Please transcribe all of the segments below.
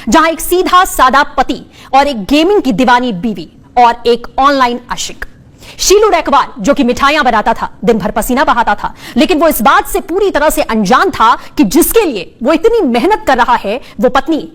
जहां एक सीधा सादा पति और एक गेमिंग की दीवानी बीवी और एक ऑनलाइन आशिक। शीलू रैकवार जो कि मिठाइयां बनाता था, दिन भर पसीना बहाता था, लेकिन वो इस बात से पूरी तरह से अनजान था कि जिसके लिए वो इतनी मेहनत कर रहा है वो पत्नी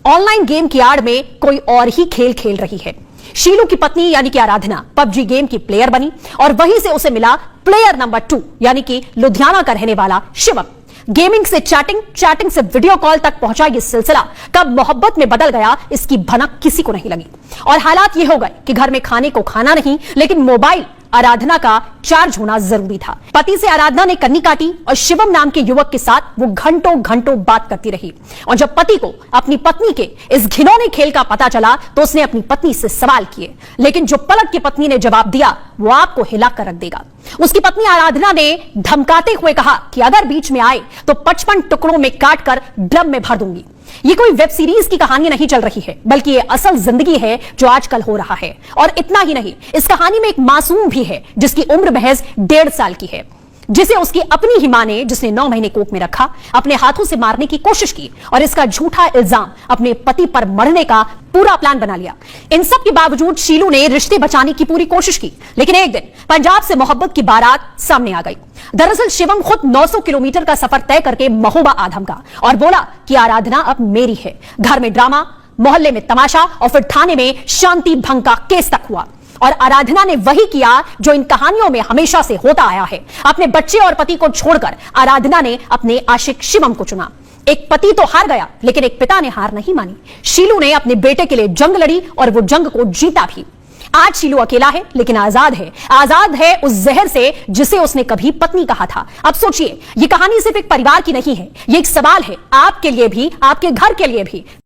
ऑनलाइन गेम की आड़ में कोई और ही खेल खेल रही है। शीलू की पत्नी यानी कि आराधना पबजी गेम की प्लेयर बनी और वहीं से उसे मिला प्लेयर नंबर 2 यानी कि लुधियाना का रहने वाला शिवम। गेमिंग से चैटिंग, चैटिंग से वीडियो कॉल तक पहुंचा यह सिलसिला कब मोहब्बत में बदल गया इसकी भनक किसी को नहीं लगी और हालात ये हो गए कि घर में खाने को खाना नहीं लेकिन मोबाइल आराधना का चार्ज होना जरूरी था। पति से आराधना ने कन्नी काटी और शिवम नाम के युवक के साथ वो घंटों घंटों बात करती रही और जब पति को अपनी पत्नी के इस घिनौने खेल का पता चला तो उसने अपनी पत्नी से सवाल किए, लेकिन जो पलट के पत्नी ने जवाब दिया वो आपको हिला कर रख देगा। उसकी पत्नी आराधना ने धमकाते हुए कहा कि अगर बीच में आए तो 55 टुकड़ों में काट कर ड्रम में भर दूंगी। ये कोई वेब सीरीज की कहानी नहीं चल रही है बल्कि ये असल जिंदगी है जो आजकल हो रहा है। और इतना ही नहीं, इस कहानी में एक मासूम भी है जिसकी उम्र महज 1.5 साल की है, जिसे उसकी अपनी ही मां ने, जिसने 9 महीने कोख में रखा, अपने हाथों से मारने की कोशिश की और इसका झूठा इल्जाम अपने पति पर मरने का पूरा प्लान बना लिया। इन सब के बावजूद शीलू ने रिश्ते बचाने की पूरी कोशिश की, लेकिन एक दिन पंजाब से मोहब्बत की बारात सामने आ गई। दरअसल शिवम खुद 900 किलोमीटर का सफर तय करके महोबा आधम का और बोला कि आराधना अब मेरी है। घर में ड्रामा, मोहल्ले में तमाशा और फिर थाने में शांति भंग का केस तक हुआ और आराधना ने वही किया जो इन कहानियों में हमेशा से होता आया है। अपने बच्चे और पति को छोड़कर आराधना ने अपने आशिक शिवम को चुना। एक पति तो हार गया लेकिन एक पिता ने हार नहीं मानी। शीलू ने अपने बेटे के लिए जंग लड़ी और वो जंग को जीता भी। आज शीलू अकेला है लेकिन आजाद है, आजाद है उस जहर से जिसे उसने कभी पत्नी कहा था। अब सोचिए, ये कहानी सिर्फ एक परिवार की नहीं है, ये एक सवाल है आपके लिए भी, आपके घर के लिए भी।